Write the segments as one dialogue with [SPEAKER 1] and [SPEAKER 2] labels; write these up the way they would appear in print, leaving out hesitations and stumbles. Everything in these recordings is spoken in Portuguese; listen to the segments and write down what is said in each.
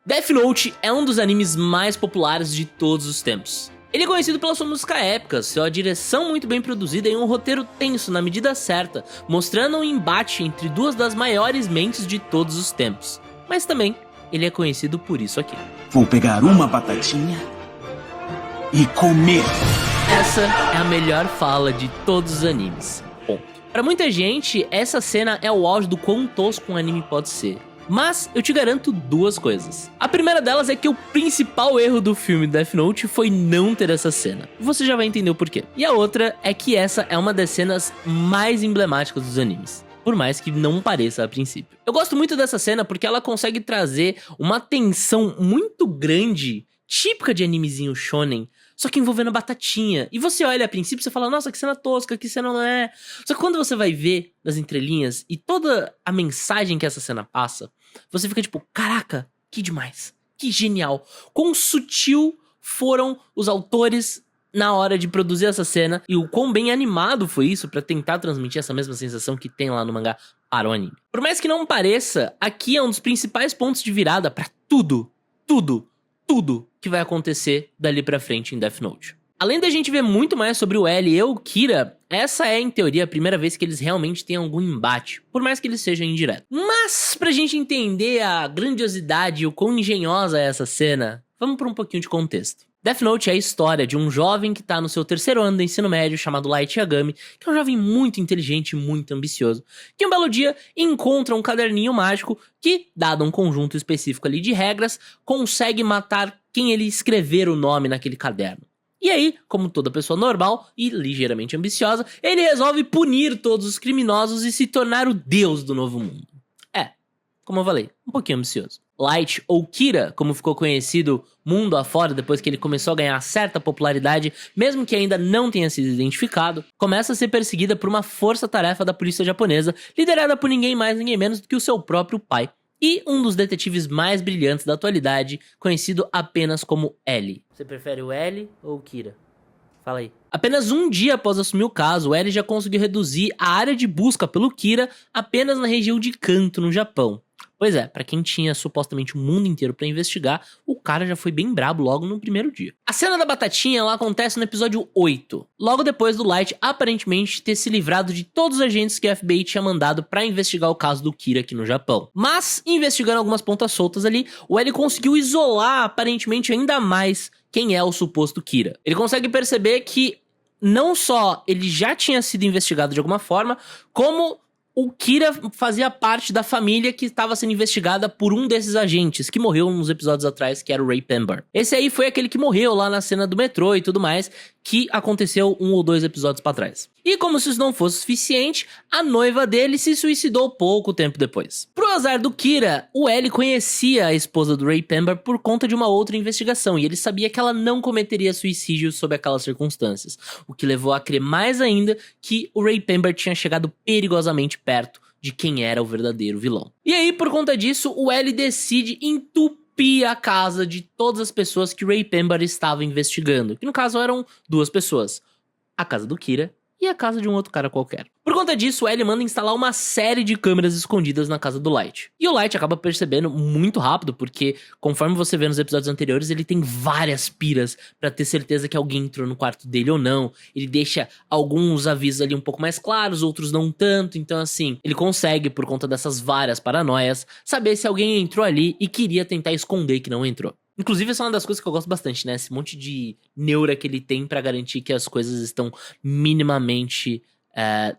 [SPEAKER 1] Death Note é um dos animes mais populares de todos os tempos. Ele é conhecido pela sua música épica, sua direção muito bem produzida e um roteiro tenso na medida certa, mostrando um embate entre duas das maiores mentes de todos os tempos. Mas também, ele é conhecido por isso aqui.
[SPEAKER 2] Vou pegar uma batatinha e comer.
[SPEAKER 1] Essa é a melhor fala de todos os animes. Bom, pra muita gente, essa cena é o auge do quão tosco um anime pode ser. Mas eu te garanto duas coisas. A primeira delas é que o principal erro do filme Death Note foi não ter essa cena. Você já vai entender o porquê. E a outra é que essa é uma das cenas mais emblemáticas dos animes, por mais que não pareça a princípio. Eu gosto muito dessa cena porque ela consegue trazer uma tensão muito grande, típica de animezinho shonen, só que envolvendo a batatinha. E você olha a princípio e você fala, nossa, que cena tosca, que cena não é. Só que quando você vai ver nas entrelinhas e toda a mensagem que essa cena passa, você fica tipo, caraca, que demais, que genial. Quão sutil foram os autores na hora de produzir essa cena e o quão bem animado foi isso pra tentar transmitir essa mesma sensação que tem lá no mangá para o anime. Por mais que não pareça, aqui é um dos principais pontos de virada pra tudo que vai acontecer dali pra frente em Death Note. Além da gente ver muito mais sobre o L e o Kira, essa é, em teoria, a primeira vez que eles realmente têm algum embate, por mais que ele seja indireto. Mas, pra gente entender a grandiosidade e o quão engenhosa é essa cena, vamos por um pouquinho de contexto. Death Note é a história de um jovem que tá no seu terceiro ano do ensino médio, chamado Light Yagami, que é um jovem muito inteligente e muito ambicioso, que um belo dia encontra um caderninho mágico que, dado um conjunto específico ali de regras, consegue matar quem ele escrever o nome naquele caderno. E aí, como toda pessoa normal e ligeiramente ambiciosa, ele resolve punir todos os criminosos e se tornar o deus do novo mundo. Como eu falei, um pouquinho ambicioso. Light, ou Kira, como ficou conhecido mundo afora depois que ele começou a ganhar certa popularidade, mesmo que ainda não tenha sido identificado, começa a ser perseguida por uma força-tarefa da polícia japonesa, liderada por ninguém mais ninguém menos do que o seu próprio pai, e um dos detetives mais brilhantes da atualidade, conhecido apenas como L. Você prefere o L ou o Kira? Fala aí. Apenas um dia após assumir o caso, o L já conseguiu reduzir a área de busca pelo Kira apenas na região de Kanto, no Japão. Pois é, pra quem tinha supostamente o mundo inteiro pra investigar, o cara já foi bem brabo logo no primeiro dia. A cena da batatinha, ela acontece no episódio 8, logo depois do Light aparentemente ter se livrado de todos os agentes que a FBI tinha mandado pra investigar o caso do Kira aqui no Japão. Mas, investigando algumas pontas soltas ali, o L conseguiu isolar aparentemente ainda mais quem é o suposto Kira. Ele consegue perceber que não só ele já tinha sido investigado de alguma forma, como o Kira fazia parte da família que estava sendo investigada por um desses agentes, que morreu uns episódios atrás, que era o Ray Pember. Esse aí foi aquele que morreu lá na cena do metrô e tudo mais, que aconteceu 1 ou 2 episódios pra trás. E como se isso não fosse suficiente, a noiva dele se suicidou pouco tempo depois. Pro azar do Kira, o L conhecia a esposa do Ray Pember por conta de uma outra investigação, e ele sabia que ela não cometeria suicídio sob aquelas circunstâncias, o que levou a crer mais ainda que o Ray Pember tinha chegado perigosamente perto de quem era o verdadeiro vilão. E aí, por conta disso, o L decide entupir a casa de todas as pessoas que Ray Pember estava investigando, que no caso eram 2 pessoas, a casa do Kira e a casa de um outro cara qualquer. Por conta disso, o L manda instalar uma série de câmeras escondidas na casa do Light. E o Light acaba percebendo muito rápido, porque conforme você vê nos episódios anteriores, ele tem várias piras pra ter certeza que alguém entrou no quarto dele ou não. Ele deixa alguns avisos ali um pouco mais claros, outros não tanto. Então assim, ele consegue, por conta dessas várias paranoias, saber se alguém entrou ali e queria tentar esconder que não entrou. Inclusive, essa é uma das coisas que eu gosto bastante, né? Esse monte de neura que ele tem pra garantir que as coisas estão minimamente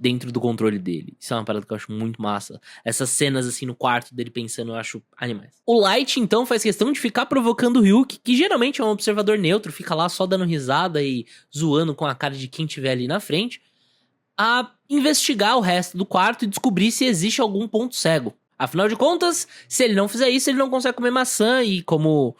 [SPEAKER 1] dentro do controle dele. Isso é uma parada que eu acho muito massa. Essas cenas, assim, no quarto dele pensando, eu acho animais. O Light, então, faz questão de ficar provocando o Ryuki, que geralmente é um observador neutro, fica lá só dando risada e zoando com a cara de quem tiver ali na frente, a investigar o resto do quarto e descobrir se existe algum ponto cego. Afinal de contas, se ele não fizer isso, ele não consegue comer maçã e, como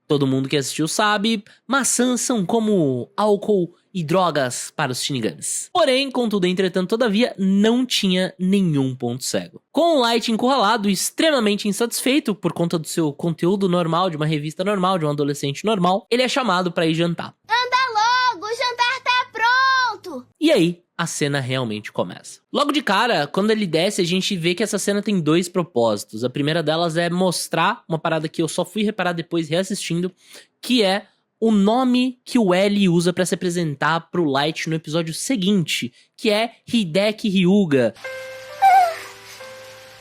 [SPEAKER 1] todo mundo que assistiu sabe, maçãs são como álcool e drogas para os Shinigamis. Porém, contudo, entretanto, todavia, não tinha nenhum ponto cego. Com o Light encurralado e extremamente insatisfeito por conta do seu conteúdo normal, de uma revista normal, de um adolescente normal, ele é chamado para ir jantar.
[SPEAKER 3] Anda logo, o jantar tá pronto!
[SPEAKER 1] E aí, a cena realmente começa. Logo de cara, quando ele desce, a gente vê que essa cena tem 2 propósitos. A primeira delas é mostrar uma parada que eu só fui reparar depois reassistindo, que é o nome que o L usa pra se apresentar pro Light no episódio seguinte, que é Hideki Ryuga.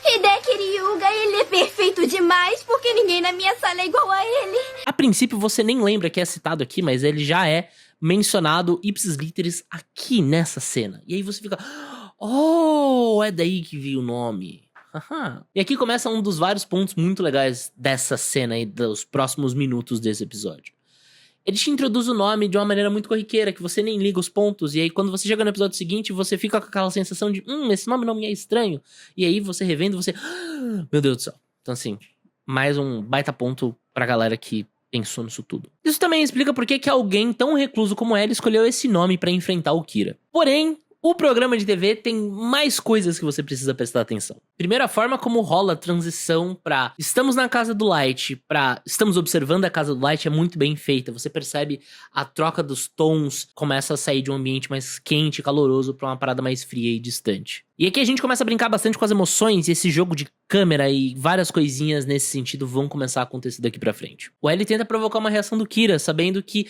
[SPEAKER 3] Hideki Ryuga, ele é perfeito demais, porque ninguém na minha sala é igual a ele.
[SPEAKER 1] A princípio você nem lembra que é citado aqui, mas ele já é mencionado ipsis literis aqui nessa cena. E aí você fica, oh, é daí que veio o nome. E aqui começa um dos vários pontos muito legais dessa cena e dos próximos minutos desse episódio. Ele te introduz o nome de uma maneira muito corriqueira, que você nem liga os pontos, e aí quando você chega no episódio seguinte, você fica com aquela sensação de, esse nome não me é estranho. E aí você revendo, você, meu Deus do céu. Então assim, mais um baita ponto pra galera que pensou nisso tudo. Isso também explica por que alguém tão recluso como ela escolheu esse nome pra enfrentar o Kira. Porém, o programa de TV tem mais coisas que você precisa prestar atenção. Primeiro, a forma como rola a transição pra estamos na casa do Light, pra estamos observando a casa do Light é muito bem feita. Você percebe a troca dos tons, começa a sair de um ambiente mais quente e caloroso pra uma parada mais fria e distante. E aqui a gente começa a brincar bastante com as emoções e esse jogo de câmera e várias coisinhas nesse sentido vão começar a acontecer daqui pra frente. O L tenta provocar uma reação do Kira, sabendo que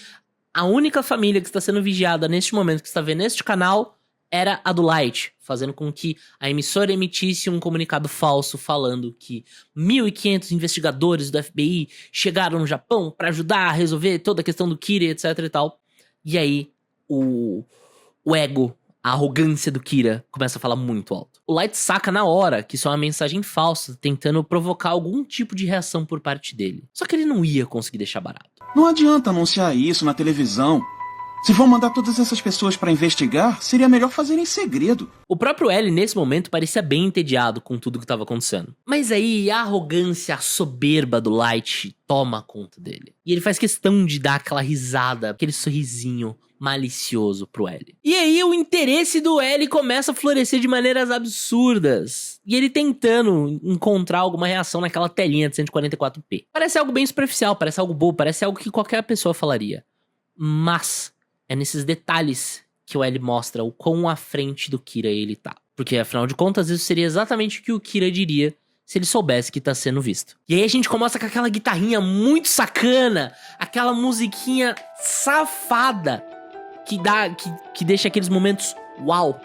[SPEAKER 1] a única família que está sendo vigiada neste momento, que está vendo este canal, era a do Light, fazendo com que a emissora emitisse um comunicado falso falando que 1.500 investigadores do FBI chegaram no Japão para ajudar a resolver toda a questão do Kira, etc e tal. E aí, o ego, a arrogância do Kira começa a falar muito alto. O Light saca na hora que isso é uma mensagem falsa, tentando provocar algum tipo de reação por parte dele. Só que ele não ia conseguir deixar barato.
[SPEAKER 2] Não adianta anunciar isso na televisão. Se for mandar todas essas pessoas pra investigar, seria melhor fazer em segredo.
[SPEAKER 1] O próprio L, nesse momento, parecia bem entediado com tudo que estava acontecendo. Mas aí, a arrogância, a soberba do Light toma conta dele. E ele faz questão de dar aquela risada, aquele sorrisinho malicioso pro L. E aí, o interesse do L começa a florescer de maneiras absurdas. E ele tentando encontrar alguma reação naquela telinha de 144p. Parece algo bem superficial, parece algo bobo, parece algo que qualquer pessoa falaria. Mas é nesses detalhes que o L mostra o quão à frente do Kira ele tá. Porque, afinal de contas, isso seria exatamente o que o Kira diria se ele soubesse que tá sendo visto. E aí a gente começa com aquela guitarrinha muito sacana, aquela musiquinha safada, que deixa aqueles momentos uau,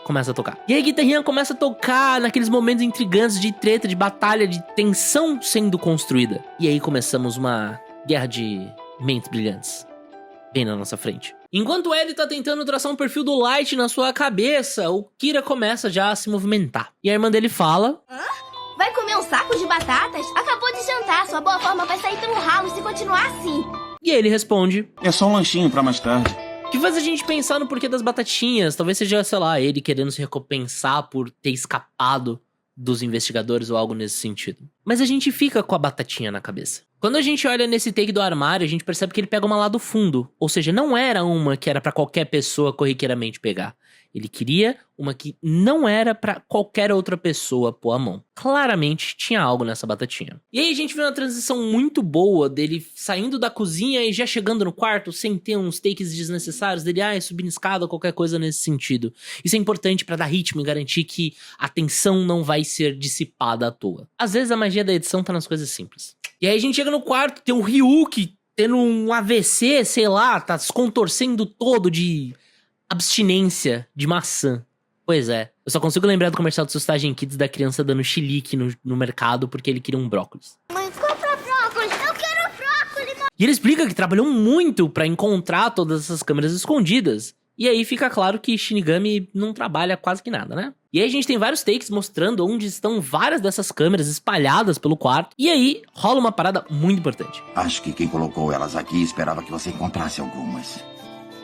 [SPEAKER 1] começa a tocar. E aí a guitarrinha começa a tocar naqueles momentos intrigantes de treta, de batalha, de tensão sendo construída. E aí começamos uma guerra de mentes brilhantes bem na nossa frente. Enquanto o L tá tentando traçar um perfil do Light na sua cabeça, o Kira começa já a se movimentar. E a irmã dele fala...
[SPEAKER 3] Vai comer um saco de batatas? Acabou de jantar, sua boa forma vai sair pelo ralo se continuar assim.
[SPEAKER 1] E aí ele responde...
[SPEAKER 2] É só um lanchinho pra mais tarde.
[SPEAKER 1] Que faz a gente pensar no porquê das batatinhas. Talvez seja, sei lá, ele querendo se recompensar por ter escapado dos investigadores ou algo nesse sentido. Mas a gente fica com a batatinha na cabeça. Quando a gente olha nesse take do armário, a gente percebe que ele pega uma lá do fundo. Ou seja, não era uma que era pra qualquer pessoa corriqueiramente pegar. Ele queria uma que não era pra qualquer outra pessoa pôr a mão. Claramente tinha algo nessa batatinha. E aí a gente vê uma transição muito boa dele saindo da cozinha e já chegando no quarto sem ter uns takes desnecessários dele, subindo escada ou qualquer coisa nesse sentido. Isso é importante pra dar ritmo e garantir que a tensão não vai ser dissipada à toa. Às vezes a magia da edição tá nas coisas simples. E aí a gente chega no quarto, tem um Ryuki tendo um AVC, sei lá, tá se contorcendo todo de abstinência de maçã. Pois é, eu só consigo lembrar do comercial do Sustagem Kids da criança dando chilique no mercado porque ele queria um brócolis.
[SPEAKER 3] Mãe, compra brócolis, eu quero brócolis.
[SPEAKER 1] E ele explica que trabalhou muito pra encontrar todas essas câmeras escondidas. E aí fica claro que Shinigami não trabalha quase que nada, né? E aí a gente tem vários takes mostrando onde estão várias dessas câmeras espalhadas pelo quarto. E aí rola uma parada muito importante.
[SPEAKER 4] Acho que quem colocou elas aqui esperava que você encontrasse algumas.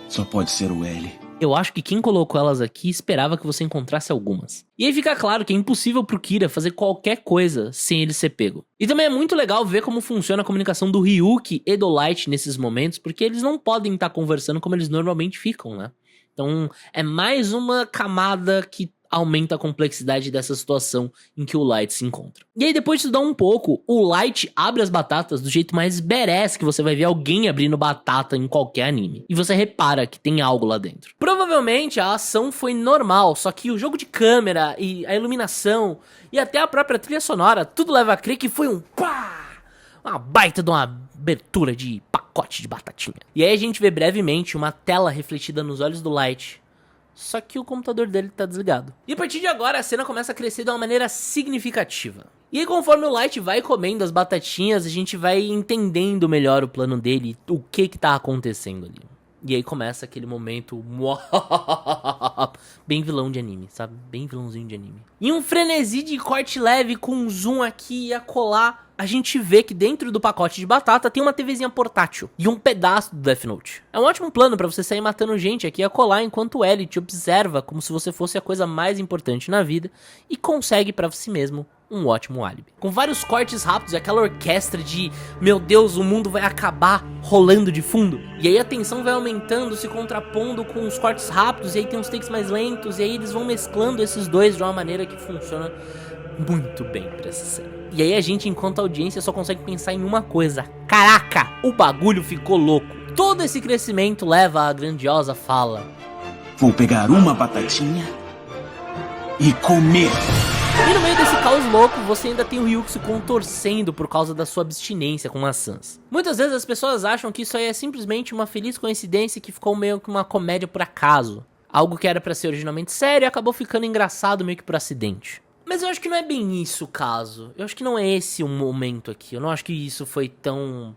[SPEAKER 2] Só pode ser o L.
[SPEAKER 1] Eu acho que quem colocou elas aqui esperava que você encontrasse algumas. E aí fica claro que é impossível pro Kira fazer qualquer coisa sem ele ser pego. E também é muito legal ver como funciona a comunicação do Ryuki e do Light nesses momentos, porque eles não podem estar conversando como eles normalmente ficam, né? Então é mais uma camada que aumenta a complexidade dessa situação em que o Light se encontra. E aí depois de estudar um pouco, o Light abre as batatas do jeito mais badass que você vai ver alguém abrindo batata em qualquer anime. E você repara que tem algo lá dentro. Provavelmente a ação foi normal, só que o jogo de câmera e a iluminação e até a própria trilha sonora, tudo leva a crer que foi um pá! Uma baita de uma abertura de pacote de batatinha. E aí a gente vê brevemente uma tela refletida nos olhos do Light. Só que o computador dele tá desligado. E a partir de agora a cena começa a crescer de uma maneira significativa. E aí conforme o Light vai comendo as batatinhas, a gente vai entendendo melhor o plano dele, o que tá acontecendo ali. E aí começa aquele momento bem vilão de anime, sabe? Bem vilãozinho de anime. E um frenesi de corte leve com um zoom aqui e acolá, a gente vê que dentro do pacote de batata tem uma TVzinha portátil e um pedaço do Death Note. É um ótimo plano pra você sair matando gente aqui e acolá enquanto o L te observa como se você fosse a coisa mais importante na vida e consegue pra si mesmo um ótimo álibi. Com vários cortes rápidos e aquela orquestra de meu Deus, o mundo vai acabar rolando de fundo. E aí a tensão vai aumentando, se contrapondo com os cortes rápidos, e aí tem uns takes mais lentos, e aí eles vão mesclando esses dois de uma maneira que funciona muito bem pra essa cena. E aí a gente, enquanto audiência, só consegue pensar em uma coisa: caraca, o bagulho ficou louco. Todo esse crescimento leva à grandiosa fala:
[SPEAKER 2] vou pegar uma batatinha e comer.
[SPEAKER 1] E no meio desse caos louco, você ainda tem o Ryuk se contorcendo por causa da sua abstinência com maçãs. Muitas vezes as pessoas acham que isso aí é simplesmente uma feliz coincidência que ficou meio que uma comédia por acaso. Algo que era pra ser originalmente sério e acabou ficando engraçado meio que por acidente. Mas eu acho que não é bem isso o caso. Eu acho que não é esse o momento aqui. Eu não acho que isso foi tão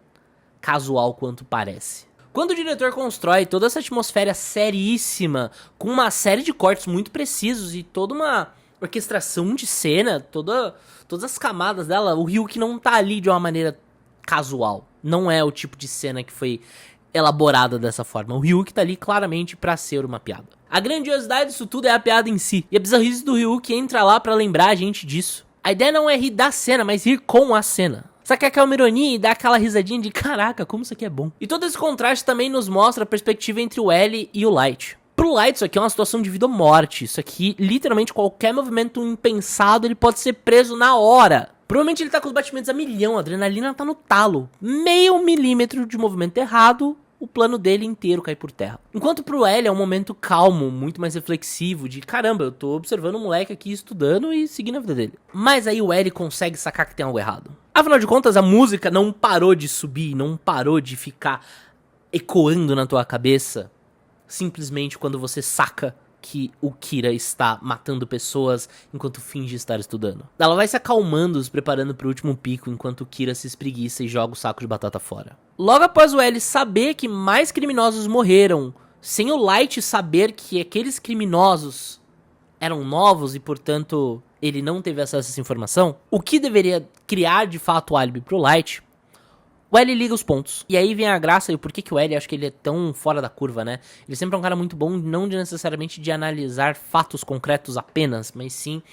[SPEAKER 1] casual quanto parece. Quando o diretor constrói toda essa atmosfera seríssima, com uma série de cortes muito precisos e toda uma orquestração de cena, todas as camadas dela, o Ryuk não tá ali de uma maneira casual. Não é o tipo de cena que foi elaborada dessa forma. O Ryuk tá ali claramente pra ser uma piada. A grandiosidade disso tudo é a piada em si. E a bizarrice do Ryuk entra lá pra lembrar a gente disso. A ideia não é rir da cena, mas rir com a cena. Saca aquela ironia e dá aquela risadinha de caraca, como isso aqui é bom. E todo esse contraste também nos mostra a perspectiva entre o L e o Light. Pro Light isso aqui é uma situação de vida ou morte. Isso aqui, literalmente, qualquer movimento impensado, ele pode ser preso na hora. Provavelmente ele tá com os batimentos a milhão, a adrenalina tá no talo. Meio milímetro de movimento errado, o plano dele inteiro cai por terra. Enquanto pro L é um momento calmo, muito mais reflexivo, de caramba, eu tô observando um moleque aqui estudando e seguindo a vida dele. Mas aí o L consegue sacar que tem algo errado. Afinal de contas, a música não parou de subir, não parou de ficar ecoando na tua cabeça, simplesmente quando você saca que o Kira está matando pessoas enquanto finge estar estudando. Ela vai se acalmando, se preparando pro último pico, enquanto o Kira se espreguiça e joga o saco de batata fora. Logo após o L saber que mais criminosos morreram, sem o Light saber que aqueles criminosos eram novos e, portanto, ele não teve acesso a essa informação, o que deveria criar de fato o álibi pro Light, o L liga os pontos. E aí vem a graça e o porquê que o L, acho que ele é tão fora da curva, né? Ele sempre é um cara muito bom, não necessariamente de analisar fatos concretos apenas, mas sim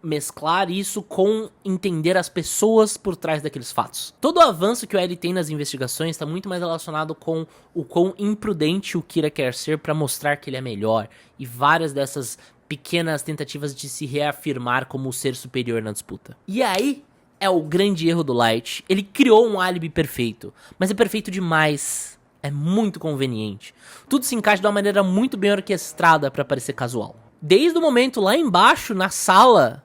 [SPEAKER 1] mesclar isso com entender as pessoas por trás daqueles fatos. Todo o avanço que o L tem nas investigações está muito mais relacionado com o quão imprudente o Kira quer ser para mostrar que ele é melhor. E várias dessas pequenas tentativas de se reafirmar como o ser superior na disputa. E aí é o grande erro do Light. Ele criou um álibi perfeito, mas é perfeito demais. É muito conveniente. Tudo se encaixa de uma maneira muito bem orquestrada para parecer casual. Desde o momento lá embaixo, na sala,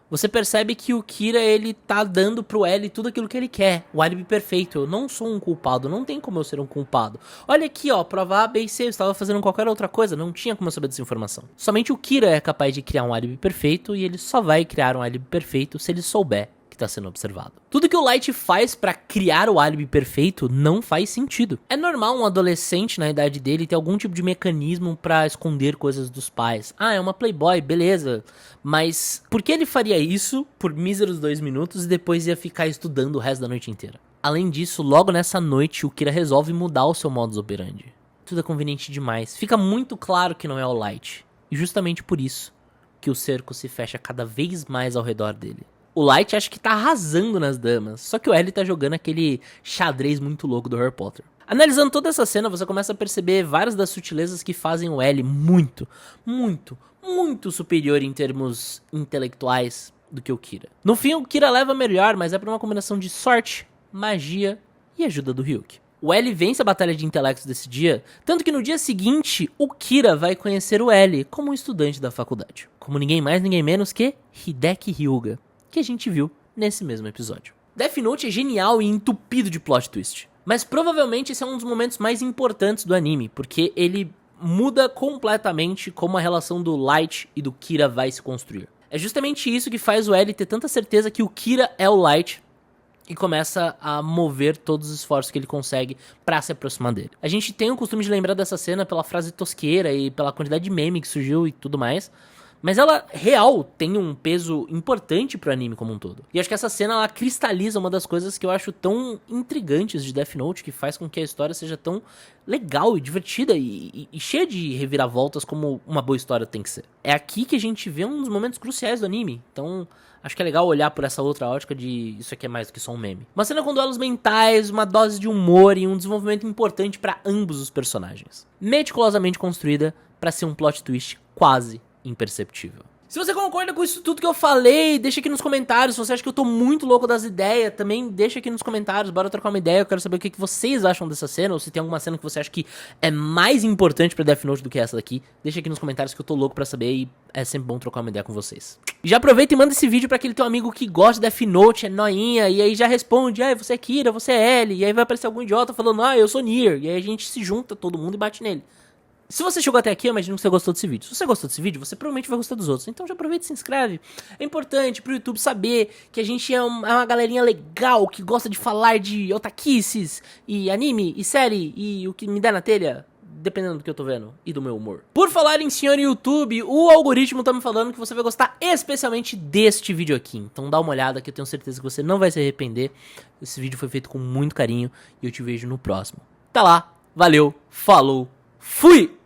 [SPEAKER 1] você percebe que o Kira, ele tá dando pro L tudo aquilo que ele quer. O álibi perfeito. Eu não sou um culpado, não tem como eu ser um culpado. Olha aqui, ó, prova A, B e C, eu estava fazendo qualquer outra coisa, não tinha como eu saber dessa informação. Somente o Kira é capaz de criar um álibi perfeito, e ele só vai criar um álibi perfeito se ele souber que tá sendo observado. Tudo que o Light faz pra criar o álibi perfeito não faz sentido. É normal um adolescente na idade dele ter algum tipo de mecanismo pra esconder coisas dos pais. Ah, é uma playboy, beleza. Mas por que ele faria isso por míseros 2 minutos e depois ia ficar estudando o resto da noite inteira? Além disso, logo nessa noite, o Kira resolve mudar o seu modus operandi. Tudo é conveniente demais. Fica muito claro que não é o Light. E justamente por isso que o cerco se fecha cada vez mais ao redor dele. O Light acha que tá arrasando nas damas, só que o L tá jogando aquele xadrez muito louco do Harry Potter. Analisando toda essa cena, você começa a perceber várias das sutilezas que fazem o L muito, muito, muito superior em termos intelectuais do que o Kira. No fim, o Kira leva melhor, mas é por uma combinação de sorte, magia e ajuda do Ryuk. O L vence a batalha de intelectos desse dia, tanto que no dia seguinte, o Kira vai conhecer o L como um estudante da faculdade. Como ninguém mais, ninguém menos que Hideki Hyuga, que a gente viu nesse mesmo episódio. Death Note é genial e entupido de plot twist. Mas provavelmente esse é um dos momentos mais importantes do anime, porque ele muda completamente como a relação do Light e do Kira vai se construir. É justamente isso que faz o L ter tanta certeza que o Kira é o Light e começa a mover todos os esforços que ele consegue pra se aproximar dele. A gente tem o costume de lembrar dessa cena pela frase tosqueira e pela quantidade de meme que surgiu e tudo mais, mas ela, real, tem um peso importante pro anime como um todo. E acho que essa cena, ela cristaliza uma das coisas que eu acho tão intrigantes de Death Note, que faz com que a história seja tão legal e divertida e cheia de reviravoltas como uma boa história tem que ser. É aqui que a gente vê um dos momentos cruciais do anime, então acho que é legal olhar por essa outra ótica de isso aqui é mais do que só um meme. Uma cena com duelos mentais, uma dose de humor e um desenvolvimento importante pra ambos os personagens. Meticulosamente construída pra ser um plot twist quase imperceptível. Se você concorda com isso tudo que eu falei, deixa aqui nos comentários. Se você acha que eu tô muito louco das ideias, também deixa aqui nos comentários. Bora trocar uma ideia, eu quero saber o que vocês acham dessa cena, ou se tem alguma cena que você acha que é mais importante pra Death Note do que essa daqui. Deixa aqui nos comentários que eu tô louco pra saber e é sempre bom trocar uma ideia com vocês. E já aproveita e manda esse vídeo pra aquele teu amigo que gosta de Death Note, é noinha, e aí já responde, você é Kira, você é L, e aí vai aparecer algum idiota falando, eu sou Nier, e aí a gente se junta, todo mundo, e bate nele. Se você chegou até aqui, eu imagino que você gostou desse vídeo. Se você gostou desse vídeo, você provavelmente vai gostar dos outros. Então já aproveita e se inscreve. É importante pro YouTube saber que a gente é uma galerinha legal, que gosta de falar de otaquices, e anime, e série, e o que me der na telha, dependendo do que eu tô vendo, e do meu humor. Por falar em senhor YouTube, o algoritmo tá me falando que você vai gostar especialmente deste vídeo aqui. Então dá uma olhada que eu tenho certeza que você não vai se arrepender. Esse vídeo foi feito com muito carinho e eu te vejo no próximo. Até lá, valeu, falou, fui!